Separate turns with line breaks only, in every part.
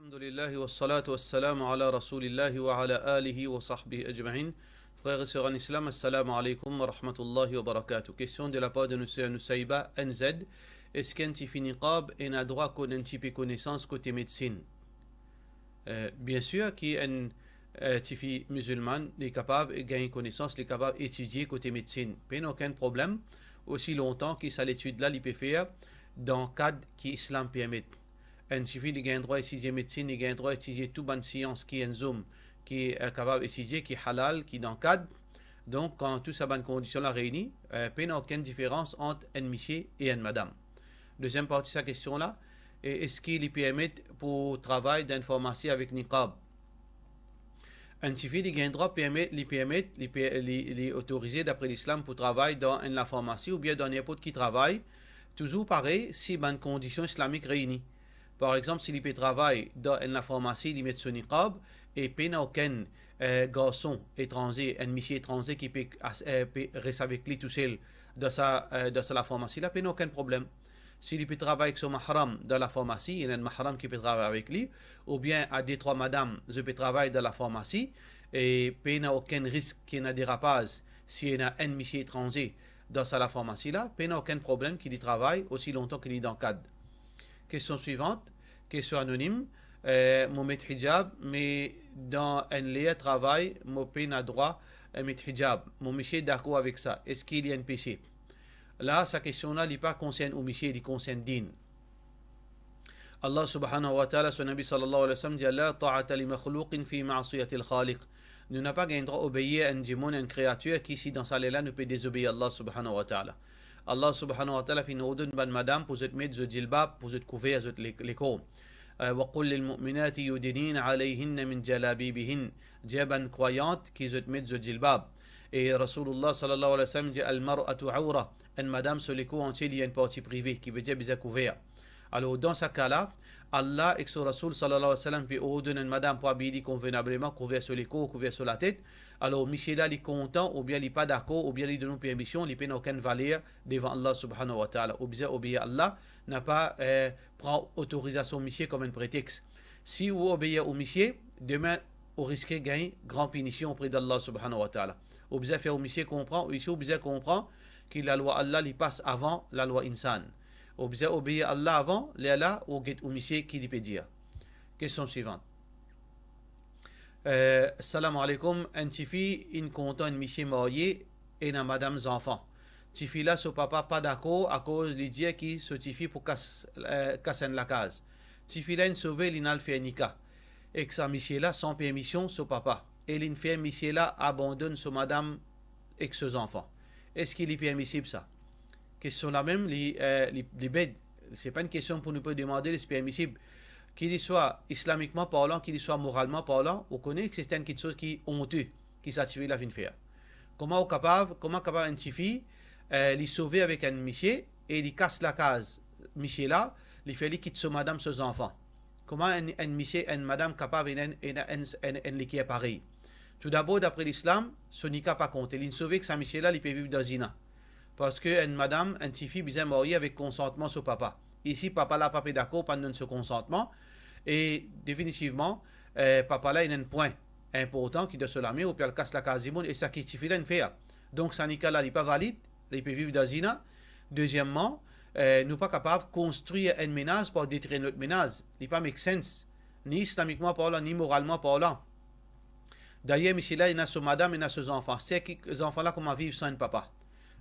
Alhamdulillah wa salatu wa salam ala rasulillahi wa ala alihi wa sahbihi ajma'in. Frères et sœurs en islam, assalamu alaikum wa rahmatullahi wa barakatuh. Question de la part de Nusayba NZ. Est-ce qu'un tifi niqab est un droit qu'on a un type connaissance côté médecine? Bien sûr, qui est un tifi musulman, est capable de gagner connaissance, est capable d'étudier côté médecine. Pas aucun problème, aussi longtemps qu'il s'est l'étude là, il peut faire dans le cadre qui l'islam permet. Il suffit de gagner droit d'étudier médecine, de gagner droit d'étudier toute bonne science qui est en zoom, qui est capable d'étudier, qui est halal, qui est dans le cadre. Donc, quand tout ça bonne condition là réunie, il n'y a aucune différence entre un monsieur et une madame. Deuxième partie de sa question là, est-ce qu'il permet pour travailler dans une pharmacie avec niqab? Un suffit de gagner droit permet, les autoriser d'après l'islam pour travailler dans la pharmacie ou bien dans n'importe qui travaille, toujours pareil si bonne condition islamique réunie. Par exemple, s'il peut travailler dans la pharmacie, il met son niqab et il n'y a aucun garçon étranger, un monsieur étranger qui peut rester avec lui tout seul dans la pharmacie, là, il n'y a aucun problème. S'il peut travailler avec son mahram dans la pharmacie, il y a un mahram qui peut travailler avec lui, ou bien à deux, trois madames, je peux travailler dans la pharmacie, et il n'y a aucun risque qu'il y ait un dérapage s'il y a un monsieur étranger dans la pharmacie, là, il n'y a aucun problème qu'il y travaille aussi longtemps qu'il est dans le cadre. Question suivante, question anonyme. Mon met hijab, mais dans un lieu de travail, mon pays n'a droit à mettre hijab. Mon monsieur est d'accord avec ça. Est-ce qu'il y a un péché? Là, sa question-là, il pas concerne au monsieur, il concerne din. Allah subhanahu wa ta'ala, son Nabi sallallahu alayhi wa sallam dit Allah ta'ata li makhlouqin fi ma'asiyati al-khaliq. Nous n'avons pas gagné droit d'obéir à un démon, à une créature qui, si dans sa là, ne peut désobéir à Allah subhanahu wa ta'ala. Allah subhanahu wa ta'ala fait nous donne une madame pour mettre le djilbab, pour couvrir les corps. وقل للمؤمنات يدنين عليهن من جلابيبهن جابا croyante qui mettent le djilbab. Et Rasulullah sallallahu alayhi wa sallam dit al-mar'atu awra, une madame sur les corps entiers il y a une partie privée qui veut dire bien couvert. Alors dans ce cas-là, Allah et son Rasul sallallahu alayhi wa sallam peut ordonner une madame pour habiller convenablement, couvert sur les corps, couvert sur la tête. Alors monsieur là il est content ou bien il n'est pas d'accord ou bien il donne permission, il n'a aucune valeur devant Allah subhanahu wa ta'ala. Ou bien obéir à Allah n'a pas prend autorisation au monsieur comme un prétexte. Si vous obéissez au monsieur, demain vous risquez de gagner grande punition auprès d'Allah subhanahu wa ta'ala. Ou bien faire au monsieur comprendre, ici ou bien comprend que la loi Allah il passe avant la loi insan. Ou bien obéir à Allah avant, là ou get au monsieur qui peut dire. Question suivante. Salam alaikum, un tifi, une content, une monsieur marié et une madame enfant. Tifi là, son papa pas d'accord à cause de dire qui se tifi pour casser la case. Tifi là, une sauvé, il n'a fait nika. Et que sa monsieur là, sans permission, son papa. Et l'une fait monsieur là, abandonne son madame et ses enfants. Est-ce qu'il est permissible ça? Question là même, les bêtes, c'est pas une question pour nous peut demander si c'est permissible. Qu'il soit islamiquement parlant, qu'il soit moralement parlant, on connaît que c'est une chose qui est honteux, qui s'active la fin de faire. Comment capable un petit fille, les sauver avec un monsieur et il casse la case, monsieur là, il fait quitter son madame, ses enfants. Comment un monsieur, une madame capable de qui est pareil? Tout d'abord, d'après l'islam, ce n'est pas compté. Il sauver que sa monsieur là, il peut vivre dans zina. Parce que une madame, un petit fille, bien marié avec consentement sur papa. Ici, papa là, papa est d'accord, pas de ce consentement. Et définitivement, papa là, il y a un point important qui doit se l'amener, ou puis elle casse la case du monde, et ça qui suffit là, une faire. Donc, ça n'est là, il n'est pas valide, il peut vivre dans zina. Deuxièmement, nous ne sommes pas capables de construire un ménage pour détruire notre ménage. Il n'est pas make sense, ni islamiquement parlant, ni moralement parlant. D'ailleurs, monsieur là, il a son madame, il a ses enfants. Ces enfants-là, comment vivre sans un papa?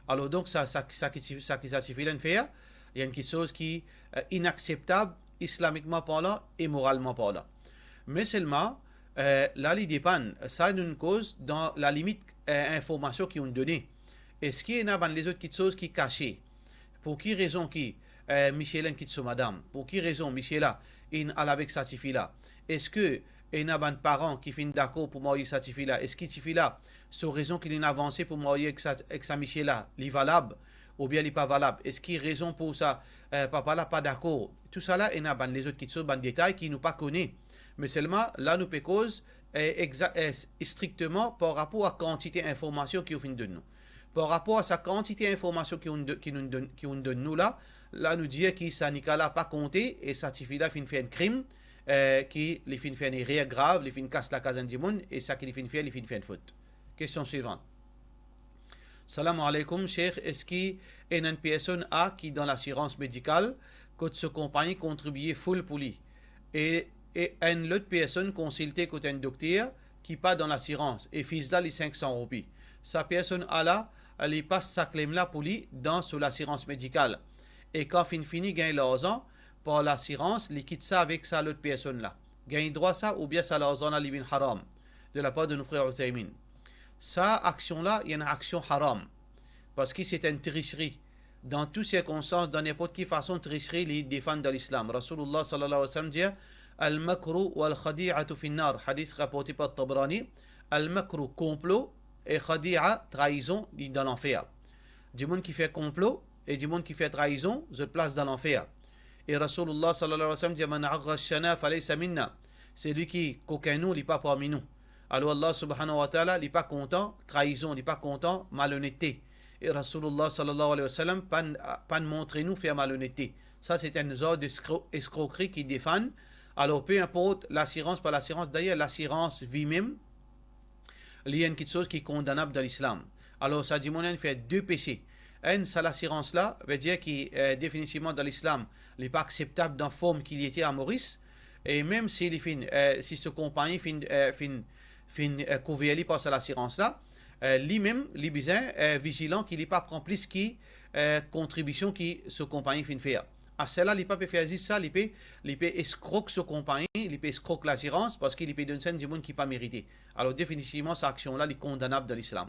Alors donc, ça suffit de faire. Il y a une chose qui est inacceptable, islamiquement parlant et moralement parlant. Mais seulement, là, il dépend. Ça, une cause dans la limite information qu'ils ont donnée. Est-ce qu'il y a les autres choses qui sont cachées? Pour qui raison qui Michel quitte son madame? Pour qui raison Michel il a avec sa fille-là? Est-ce que il y a des parents qui finissent d'accord pour marier sa fille-là? Est-ce que cette fille-là, sur raison qu'il a avancé pour marier avec sa Michel-là, il est valable ou bien il n'est pas valable? Est-ce qu'il y a raison pour ça? Papa-là pas d'accord. Tout ça là, il y a les autres choses, des détails qui nous pas connaissent. Mais seulement, là, nous peut cause strictement par rapport à la quantité d'informations qui ont fini de nous. Par rapport à sa quantité d'informations qui ont donné nous là, nous dit que ça n'est pas compté et ça fille-là fait un crime qui les fin fait une rien grave, les fin casse la case du monde, et ça qui les fin fait une faute. Question suivante. Salam alaikum, Cheikh. Est-ce qu'il y a une personne qui, dans l'assurance médicale, que ce compagnie contribue full pour lui? Et une autre personne consultée côté un docteur qui pas dans l'assurance et fils là les 500 roupies. Sa personne là, elle passe sa claim là pour lui dans sur l'assurance médicale. Et quand fini gagne l'argent pour l'assurance, il quitte ça avec ça l'autre personne là. Gagne droit ça ou bien ça l'argent là libin haram de la part de nos frères Uthaymin. Ça action là, il y a une action haram parce que c'est une tricherie. Dans toutes circonstances, dans n'importe quelle façon, tricherie les défendent de l'islam. Rasulullah sallallahu alayhi wa sallam dit Al-makru wal-khadi'atu fin-nar. Hadith rapporté par Tabrani. Al-makru, complot, et khadi'a, trahison, dans l'enfer. Du monde qui fait complot et du monde qui fait trahison, se place dans l'enfer. Et Rasulullah sallallahu alayhi wa sallam dit Man agha shana falaysa minna. C'est lui qui, qu'aucun nous, n'est pas parmi nous. Alors Allah subhanahu wa ta'ala, il n'est pas content, trahison, il n'est pas content, malhonnêteté. Et Rasulullah sallallahu alayhi wa sallam, pas montrer nous faire malhonnêteté. Ça, c'est un genre d'escroquerie qui défend. Alors, peu importe l'assurance, pas l'assurance, d'ailleurs, l'assurance vie même, il y a une petite chose qui est condamnable dans l'islam. Alors, ça dit, mon fait deux péchés. Un, ça, l'assurance-là, veut dire qu'il définitivement dans l'islam, il n'est pas acceptable dans la forme qu'il était à Maurice. Et même si ce compagnie fin couvert par cette assurance-là, lui-même, il est vigilant qu'il n'est pas prend plus qui contribution qui ce compagnie fin faire. À cela, il ne peut pas faire ça, il peut escroquer ce compagnie, il peut escroquer l'assurance parce qu'il peut donner du monde qui n'est pas mérité. Alors définitivement, cette action-là est condamnable dans l'islam.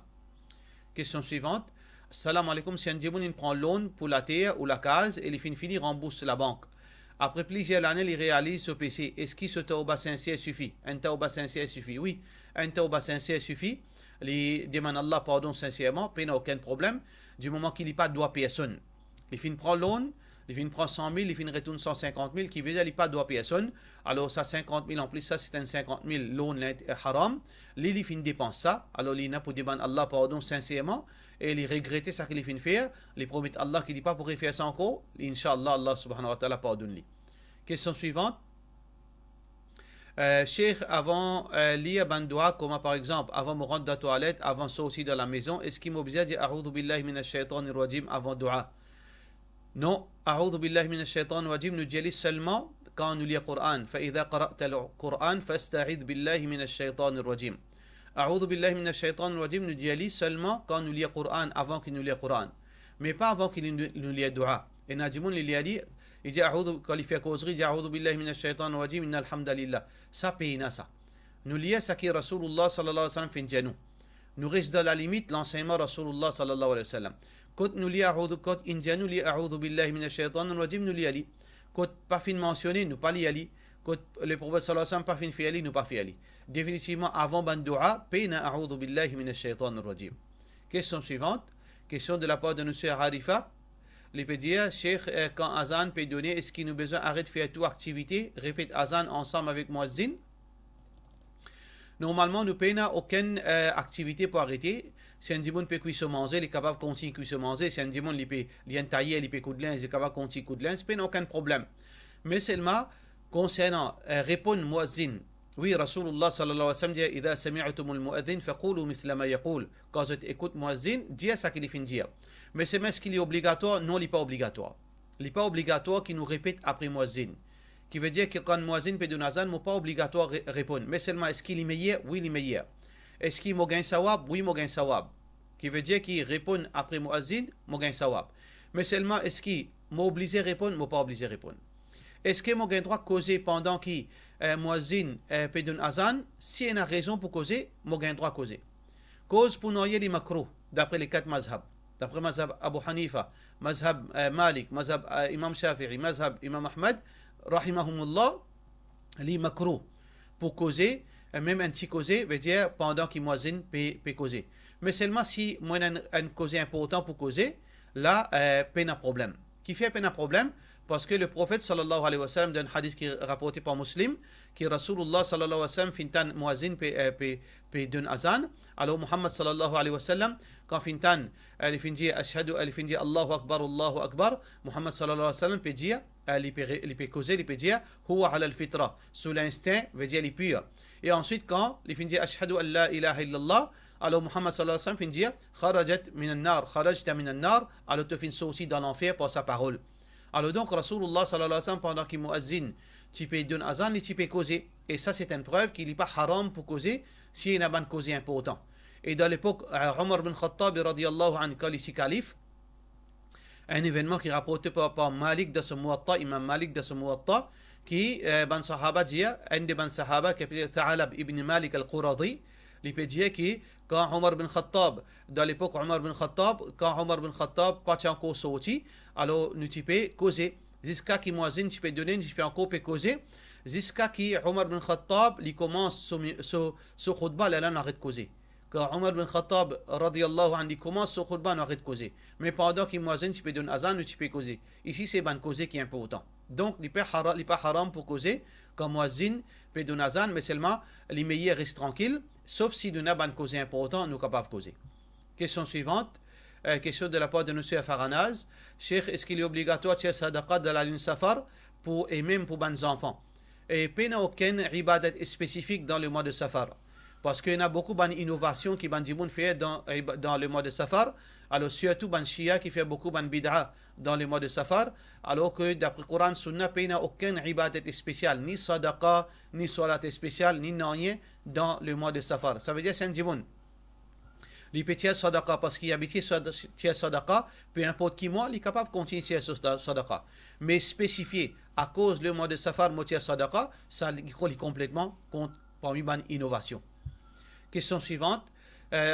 Question suivante. Salam alaikum, si un djimoun il prend loan pour la terre ou la case et il finit rembourse la banque. Après plusieurs années, il réalise ce PC. Est-ce que ce tauba sincère suffit? Un tauba sincère suffit? Oui, un tauba sincère suffit. Il demande Allah pardon sincèrement, il n'a aucun problème, du moment qu'il n'y a pas de droit personne. Il finit prend loan, il finit prend 100 000, il finit retourne 150 000, qui veut dire qu'il n'y a pas de droit personne. Alors ça 50 000 en plus, ça c'est un 50 000 loan haram. Il finit dépense ça, alors il n'a pour demander Allah pardon sincèrement, et il regrette ça qu'il finit faire, il promet Allah qu'il n'est pas pour faire ça encore, Inch'Allah, Allah subhanahu wa ta'ala pardonne-lui. Question suivante. Cheikh, avant lire ban dua, comme par exemple, avant me rendre de la toilette, avant sortir de la maison, est-ce qu'il m'oblige à dire A'udhu billahi minash shaitanir rajim avant dua? Non, A'udhu billahi minash shaitanir rajim nous dit seulement quand nous lisons le Coran. فإذا قرأت القرآن فاستعذ بالله من الشيطان الرجيم. A'udhu billahi minash shaitanir rajim nous dit seulement quand nous lisons le Coran, avant qu'il nous lise le Coran. Mais pas avant qu'il nous lise le dua. Et Najimoun il a dit il dit quand il fait causerie, il dit A'udhu billahi minash shaitanir rajim, inna alhamdulillah. Ça paye ça. Nous lions ce qui Rasulullah sallallahu alayhi wa sallam fait de nous. Nous restons dans la limite l'enseignement Rasulullah sallallahu alayhi wa sallam. Quand nous lions quand nous lions A'udhu billahi minash shaitanir rajim, nous lions. Quand pas fin mentionné, nous pas lions. Quand le prophète sallallahu alayhi wa sallam pas fin fait nous pas fait. Définitivement avant ban dua, paye A'udhu billahi minash shaitanir rajim. Question suivante. Question de la part de monsieur Harifa. Il peut dire, Cheikh, quand Azan peut donner, est-ce qu'il nous a besoin d'arrêter de faire toute activité? Répète Azan ensemble avec Muazzin. Normalement, nous n'avons aucune activité pour arrêter. Si un dimon peut cuire se manger, il est capable de continuer à cuire se manger. Si un dimon peut tailler, il peut coudre il est capable de continuer à coudre ce n'est aucun problème. Mais seulement, concernant répondre Muazzin, oui, Rasulullah sallallahu alayhi wa sallam dit إذا سمعتم المؤذن فقولوا مثل ما يقول. Quand vous écoutez Muazzin, dis ça qu'il finit dire. Mais c'est même ce qu'il est obligatoire, non, il n'est pas obligatoire. Il n'est pas obligatoire qu'il nous répète après Muazzin. Qui veut dire que quand Muazzin peut donner azan, il n'est pas obligatoire de répondre. Mais seulement, est-ce qu'il est meilleur? Oui, il est meilleur. Est-ce qu'il m'a gagné sawab? Oui, il m'a gagné sawab. Qui veut dire qu'il répond après Muazzin, il m'a gagné sawab. Mais seulement, est-ce qu'il m'a obligé de répondre? Il m'a pas obligé de répondre. Est-ce qu'il m'a gagné droit de causer pendant qu'il Muazzin peut donner azan? Si il a raison pour causer, il m'a gagné droit de causer. Cause pour noyer les makro, d'après les 4 mazhab. D'après mazhab Abu Hanifa, mazhab Malik, mazhab Imam Shafi'i, mazhab Imam Ahmad, rahimahumullah, les makro pour causer, même un petit causer, veut dire pendant qu'il Muazzin peut causer. Mais seulement si moi un causer important pour causer, là, peine à problème. Qui fait peine à problème? Parce que le prophète sallallahu alayhi wa sallam, dans un hadith qui est rapporté par Muslim, qui Rasulullah sallallahu alayhi wa sallam, fintan Muazzin peut donner azan. Alors Muhammad sallallahu alayhi wa sallam, quand fintan, il finit Ashhadu, il finit Allahu Akbar, Muhammad sallallahu alayhi wa sallam peut dire il peut causer, il peut dire huwa ala al-fitra, sous l'instinct, veut dire il est pur. Et ensuite, quand il finit ashhadu an la ilaha illallah, alors Muhammad sallallahu alayhi wa sallam finit dire kharajat min an-nar, kharajta min an-nar, alors tu finis sorti dans l'enfer par sa parole. Alors donc, Rasulullah sallallahu alayhi wa sallam, pendant qu'il muazzin, tu peux donner azan et tu peux causer. Et ça, c'est une preuve qu'il n'est pas haram pour causer s'il y a un causé important. Et dans l'époque, Omar bin Khattab, radiallahu anhu, quand il était calife, un événement qui est rapporté par Malik de ce Muwatta, Imam Malik de ce Muwatta, qui, ban sahaba dit, un des ban sahaba qui s'appelait Tha'alab ibn Malik al-Quradi, il peut dire que quand Omar bin Khattab, dans l'époque Omar bin Khattab, quand Omar bin Khattab pas encore sorti, alors nous tu peux causer. Jusqu'à qui muazzin, tu peux donner, tu peux encore causer. Jusqu'à qui Omar bin Khattab, il commence ce khutbah, là, on arrête de causer. Quand Omar bin Khattab, radiallahu anhu, commence ce khutbah, on arrête de causer. Mais pendant qu'il muazzin, tu peux donner azan ou tu peux causer. Ici, c'est ban causer qui est important. Donc, il n'est pas haram pour causer. Quand muazzin peut donner azan, mais seulement, les meilleurs restent tranquilles. Sauf si nous avons ban causer important, nous sommes capables de causer. Question suivante. Question de la part de M. Faranaz. Cheikh, est-ce qu'il est obligatoire de faire sadaqa de la ligne safar et même pour les enfants? Et il n'y a aucune ibadat spécifique dans le mois de safar. Parce qu'il y a beaucoup d'innovations qui sont faites dans le mois de safar. Alors surtout les Shia qui fait beaucoup de bid'a dans le mois de safar. Alors que d'après le Coran, Sunna, il n'y a aucune ibadat spéciale, ni sadaqa, ni salat spéciale, ni rien dans le mois de safar. Ça veut dire que c'est un djimoun. Il peut tirer sadaqa parce qu'il habite tirer sadaqa, peu importe qui moi, il est capable de continuer tirer sadaqa. Mais spécifié à cause du mois de safar, moi tirer sadaqa, ça est complètement parmi une innovation. Question suivante.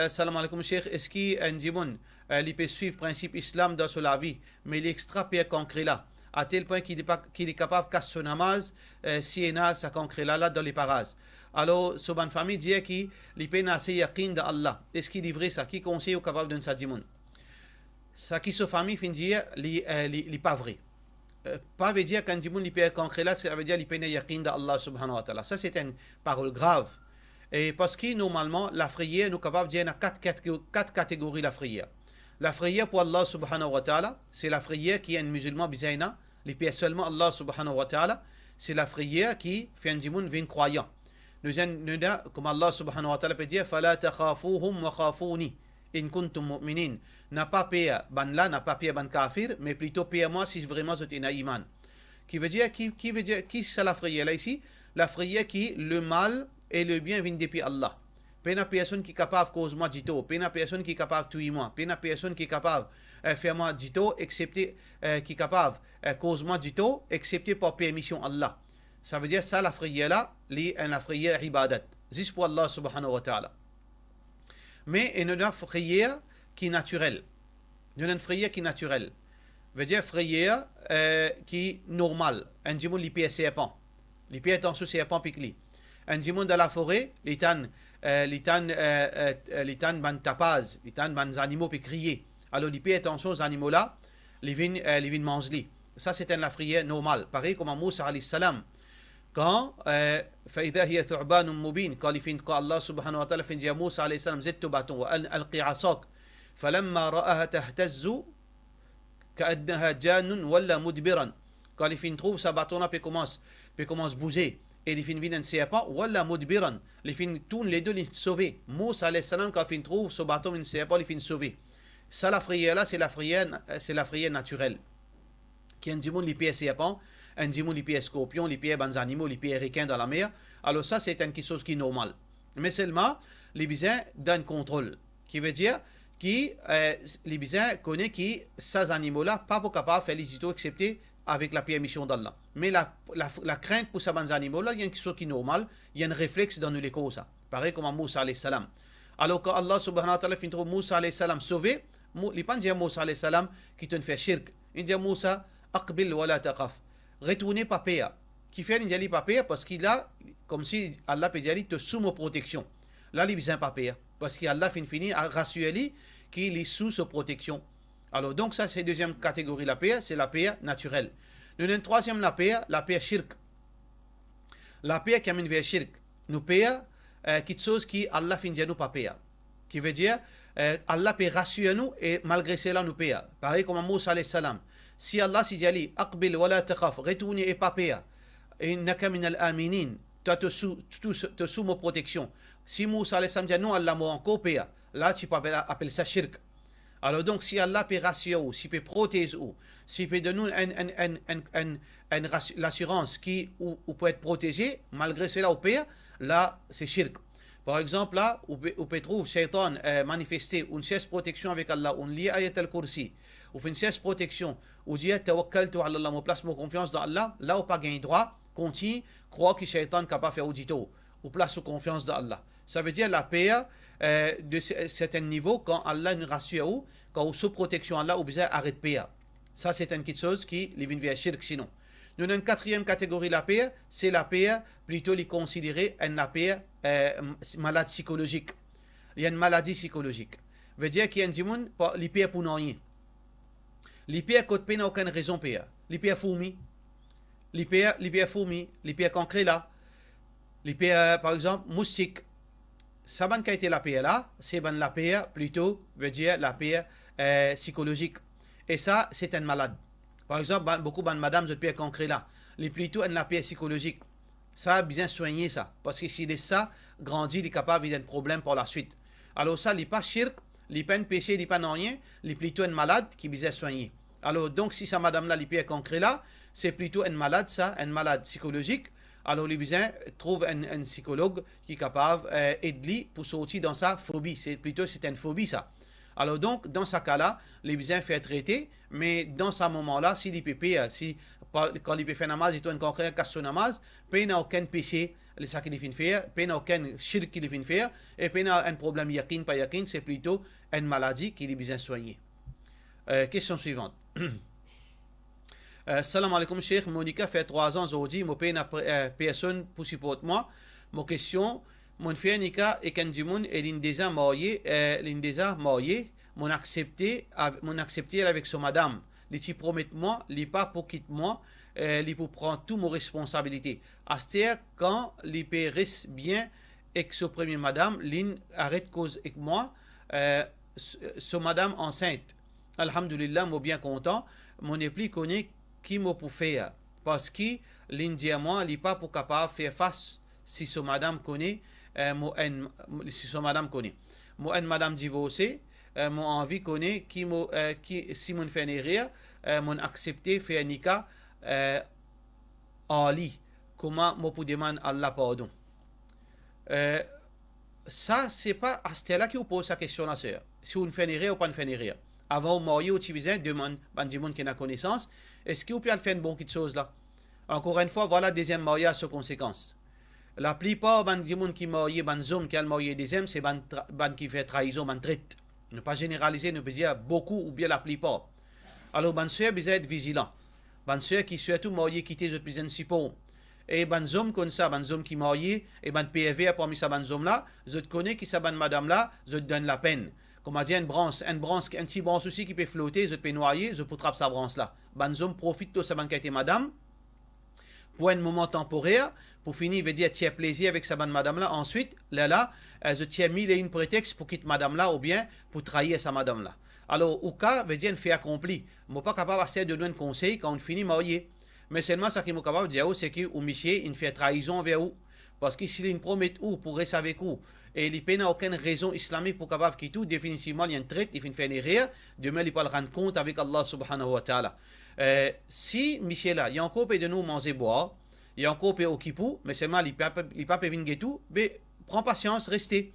Salam alaikum cheikh, est-ce qu'un djimoun, il peut suivre le principe islam dans la vie, mais il est extra pire concret là, à tel point qu'il est capable de casser son namaz si il a sa concret là dans les parages. Alors, ce bonne famille dit qu'il peut assez yaqin d'Allah. Est-ce qu'il est vrai ça? Qui conseille ou capable de dire ça? Ça qui sa famille finit dire, il n'est pas vrai. Pas veut dire qu'un djimoun il peut concret là, ça veut dire qu'il peut yaqin d'Allah subhanahu wa ta'ala. Ça c'est une parole grave. Et parce que normalement, la prière, nous sommes capables de dire quatre catégories la prière. La prière pour Allah subhanahu wa ta'ala, c'est la prière qui est un musulman bizaina, il peut seulement Allah subhanahu wa ta'ala. C'est la prière qui fait un djimoun vient croyant. Nous avons, comme Allah subhanahu wa ta'ala peut dire, فَلَا تَخَافُوهُمْ وَخَافُونِ إِن كُنْتُمْ مُؤْمِنِينَ. N'a pas peur ban là, n'a pas peur ban kafir, mais plutôt peur moi si vraiment vous êtes un iman. Qui veut dire, qui c'est la prière là ici? La prière qui, le mal et le bien viennent depuis Allah. Pas une personne qui est capable de causer moi du tout, pas une personne qui est capable de tuer moi, pas une personne qui est capable de faire moi du tout, excepté, qui est capable de causer moi du tout, excepté par permission Allah. Ça veut dire ça, la prière là, la prière ibadat. Juste pour Allah subhanahu wa ta'ala. Mais il y a une prière qui est naturelle. Il y a une prière qui est naturelle. Ça veut dire prière qui est normale. Un djimoun li pied serpent. Li pied en sous serpent piqueli. Un djimoun dans la forêt, litan ban tapaz, litan ban animaux puis crier. Alors li pied attention aux animaux là, li vin manger. Ça c'est une prière normale. Pareil comme Moussa alayhi salam. Quand فإذا هي ثعبان مبين قال الله سبحانه وتعالى في جاء موسى عليه السلام زدت باتون وألقي عصاك فلما رآها تهتز كأنها جان ولا مدبرا قال il trouve sa bâton puis commence bouger et il vient un serpent ولا مدبرا il fin tourne les deux les sauver Moussa عليه السلام quand il trouve ce bâton un serpent il fin sauver ça la prière là c'est la prière naturelle qui un djimoun li pied serpent un djimoun li pied scorpion li pied bans animaux li pied requin dans la mer. Alors ça c'est quelque chose qui est normal. Mais seulement les bisins d'un contrôle qui veut dire que les bisins connaissent que ces animaux là pas capable de faire les itos excepté avec la permission d'Allah. Mais la crainte pour ces animaux là il y a quelque chose qui est normal, il y a un réflexe dans nous les causes. Pareil comme à Moussa alayhi salam. Alors quand Allah subhanahu wa ta'ala fin trouve Moussa alayhi salam sauvé, il pas dire Moussa alayhi salam qui te fait shirk. Il dit Moussa aqbil wa la taqaf. Retournez pas paya. Qui fait une pas paya parce qu'il a comme si Allah peut dire te sous ma protection. Là il besoin pas paya parce qu'Allah fini à rassurer qu'il est sous sa protection. Alors donc ça c'est deuxième catégorie la paya, c'est la paya naturelle. Une troisième la paya shirk. La paya qui amène vers shirk. Nous paya quelque chose qui Allah fin dire nous pas paya. Qui veut dire Allah peut rassurer nous et malgré cela nous paya. Pareil comme Moussa alayhi salam. Si Allah si dit aqbil wa la taqaf, retourne et pas peur. Innaka min al-aminin, toi te sous ma protection. Si Moussa alayhi salam dit non, Allah m'a encore peur. Là, tu peux appeler ça shirk. Alors donc, si Allah peut rassurer ou, s'il peut protéger ou, s'il peut donner l'assurance qui ou peut être protégé, malgré cela, au pire, là, c'est shirk. Par exemple, là, on peut trouver Shaitan manifester une chaise protection avec Allah, on lit ayat al-kursi, ou fait une chaise protection, ou dit tawakkaltu ala Allah, on place mon confiance dans Allah, là, on pas gagné droit, continue, croit que Shaitan n'est capable de faire audito, ou place son confiance dans Allah. Ça veut dire la paix de certain niveau, quand Allah nous rassure ou, quand on sous protection Allah, ou besoin arrête paix. Ça, c'est une petite chose qui les vient vers shirk sinon. Nous avons une quatrième catégorie de la paix, c'est la paix plutôt les considérer une paix malade psychologique. Il y a une maladie psychologique. Ça veut dire qu'il y a un monde les paix pour rien. Les paix côté paix n'a aucune raison paix. Les paix fourmis, les paix fourmis, les paix concrets là, les paix par exemple moustique. Ça ban été la paix là, c'est ban la paix plutôt veut dire la paix psychologique. Et ça c'est un malade. Par exemple, beaucoup de madame, je paix concret là. Les plutôt une la paix psychologique. Ça a bien soigné ça. Parce que s'il est ça, grandit, il est capable d'un problème pour la suite. Alors ça, il n'est pas shirk, il n'est pas un péché, il n'est pas non rien, il est plutôt un malade qui bien soigner. Alors donc, si sa madame là, il paix concret là, c'est plutôt un malade ça, un malade psychologique. Alors, les besoin trouve un psychologue qui est capable d'aider pour sortir dans sa phobie. C'est une phobie ça. Alors donc, dans ce cas-là, les besoins fait traiter, mais dans ce moment-là, si les pépés, quand les pépés namaz, ils ont un concret casse son namaz, il n'a aucun péché, les ça qu'il vient faire, il n'a aucun shirk qu'il vient faire, et il n'a un problème yakin, pas yakin, c'est plutôt une maladie qu'il a besoin soigner. Question suivante. Salam alaikum, Cheikh. Monica fait 3 ans aujourd'hui, je paye une personne pour supporter moi. Mon question, mon frère Nika et Kanjimoun et l'indésa marié, m'ont accepté avec son madame. Les ti promettent moi, les pas pour quitter moi, les pour prendre toutes mes responsabilités. À ce temps, quand les pères restent bien et que son premier madame, l'in arrête cause avec moi, son madame enceinte. Alhamdulillah, moi bien content, mon époux connaît qui m'a pour faire. Parce que l'in dit à moi, il pas pour capable faire face si son madame connaît. Si son madame connaît. Moi, une madame divorcée, mon envie connaît qui si mon fait rire, mon accepté fait un nika en lit. Comment moi pour demander Allah pardon. Ça, c'est pas à ce là qui vous pose sa question là, sœur. Si vous fait rire ou pas fait rire. Avant de marier, vous besoin demande à des gens qui ont connaissance, est-ce que vous pouvez faire une bonne petite chose là? Encore une fois, voilà deuxième mariage sur conséquence. La plupart des gens qui marient, des hommes qui ont marié des hommes, c'est des qui fait trahison, des traite. Ne pas généraliser, ne pas dire beaucoup ou bien la plupart. Alors, les soeurs, vous être vigilants. Les soeurs qui surtout mariées, quitter les plus support. Et les hommes comme ça, les hommes qui marient, et les PV parmi ces hommes là, je connais qui ces madame là, je donne la peine. Comme on dit, un petit branche aussi qui peut flotter, je peux noyer, je peux trapper sa branche là. Les hommes profitent de sa banquette madame pour un moment temporaire, pour finir, veut dire, tiens plaisir avec sa bonne madame là. Ensuite, là, je tiens mille et une prétexte pour quitter madame là ou bien pour trahir sa madame là. Alors, au cas, veut dire, un fait accompli. Je ne suis pas capable de donner un conseil quand on finit marié. Mais seulement, ce que je suis capable de dire, c'est que, au monsieur, il fait trahison vers vous. Parce que s'il une promet ou pour rester avec vous, et il n'a aucune raison islamique pour capable quitter tout, définitivement, il y a un trait, il fait une erreur. Demain, il peut le rendre compte avec Allah subhanahu wa ta'ala. Si Michel là, il y a encore de nous manger boire, il y a encore au kipou, mais seulement il pas venir tout, mais prends patience, restez.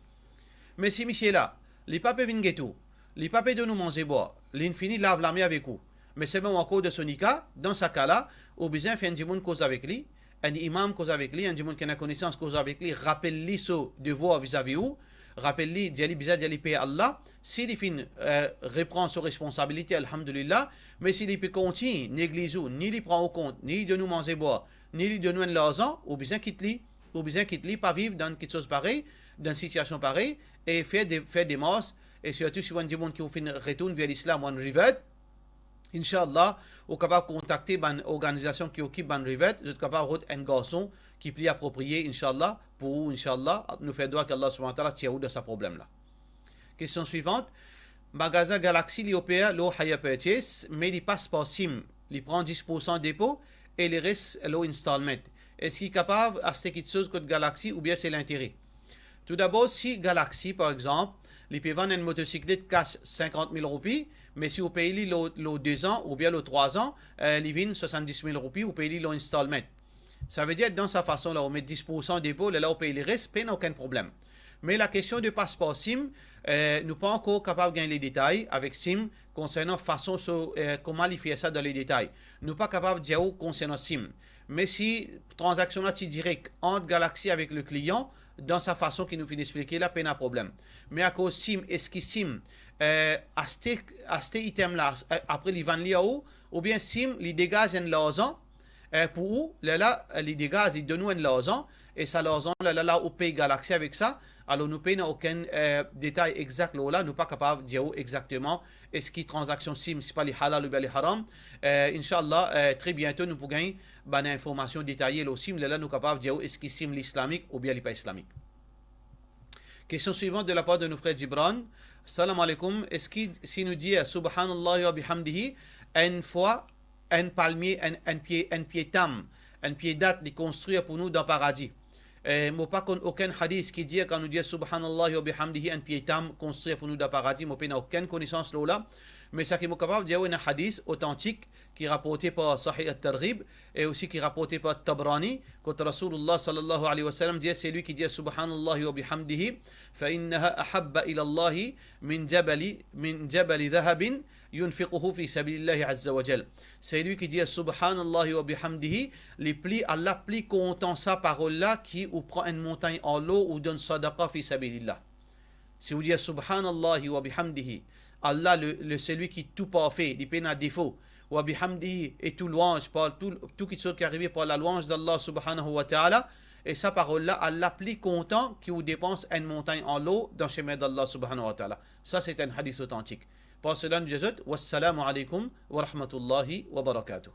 Mais si Michel là, il pas venir tout, il pas de nous manger boire, l'infini lave la main avec vous. Mais seulement encore de son nika, dans ce cas-là, au besoin fait un dimon cause avec lui, un imam cause avec lui, un dimon qui a connaissance cause avec lui, rappelle-lui ce devoir vis-à-vis vous. Rappelle-lui, d'y bizarre d'y payer Allah. S'il reprend ses responsabilités, alhamdulillah, mais s'il peut continuer, néglige ou, ni il prend au compte, ni de nous manger boire, ni de nous un l'argent, ou bien quitte-lui, pas vivre dans quelque chose pareil, dans une situation pareille, et faire des masses, et surtout si on dit qui retourne vers l'islam, on revient, Inch'Allah, on est capable de contacter une organisation qui occupe une rivette, vous êtes capable de un garçon qui est approprié, Inch'Allah, pour Inch'Allah, nous faire droit qu'Allah subhanahu wa ta'ala tire de ce problème-là. Question suivante. magasin Galaxy, il opère le higher purchase, mais il passe par SIM. Il prend 10% de dépôt et le reste, l'installment. Est-ce qu'il est capable d'acheter quelque chose que Galaxy ou bien c'est l'intérêt? Tout d'abord, si Galaxy, par exemple, il peut vendre une motocyclette cash 50 000 roupies, mais si vous payez le 2 ans ou bien le 3 ans, il vient 70 000 roupies, vous payez l'installment. Ça veut dire que dans sa façon, là, on met 10% de dépôt, là, on paye le reste, il n'y a aucun problème. Mais la question de passeport SIM, nous ne sommes pas encore capables de gagner les détails avec SIM concernant façon comment il fait ça dans les détails. Nous ne sommes pas capables de dire concernant SIM. Mais si transaction là direct entre Galaxy avec le client, dans sa façon qu'il nous fait d'expliquer, là, pas de problème. Mais à cause SIM, est-ce qu'il SIM, à cet item-là, après, il vend là-haut, ou bien SIM, il dégage un l'argent, pour où, là, il dégage, il donne un l'argent, et ça l'argent, là, on paye Galaxy avec ça, alors nous payons aucun détail exact là, nous ne sommes pas capables de dire exactement est-ce que transaction SIM, c'est pas les halal ou bien les haram. Inch'Allah, très bientôt, nous pourrons gagner une information détaillée là, SIM, là, nous sommes capables de dire est-ce que SIM l'islamique ou bien les pas islamique. Question suivante de la part de nos frères Gibran. Salam alaikum. Est-ce que si nous dit Subhanallah wa bihamdihi, une fois, un palmier, un pied tam, un pied date, de construire pour nous dans le paradis? Moi pas aucun hadith qui dit quand nous dit Subhanallah wa bihamdihi un pied tam construire pour nous dans le paradis, moi pas aucune connaissance là. Mais ça qui est capable de dire un hadith authentique qui est rapporté par Sahih al-Targhib et aussi qui est rapporté par Tabrani quand Rasulullah sallallahu alayhi wa sallam dit c'est lui qui dit Subhanallah wa bihamdihi fa innaha ahabba ila Allah min jabali dhahabin yunfiquhu fi sabilillahi azza wa jal. C'est lui qui dit Subhanallah wa bihamdihi, les plis Allah plie content sa parole là qui ou prend une montagne en l'eau ou donne sadaqa fi sabilillah. Si vous dites Subhanallah wa bihamdihi, Allah celui qui tout parfait, il peine à défaut. Wa bihamdihi et tout louange par tout qui est arrivé par la louange d'Allah subhanahu wa ta'ala. Et sa parole là, Allah plie content qui vous dépense une montagne en l'eau dans le chemin d'Allah subhanahu wa ta'ala. Ça c'est un hadith authentique. Pour cela nous disons wassalamu alaikum wa rahmatullahi wa barakatuh.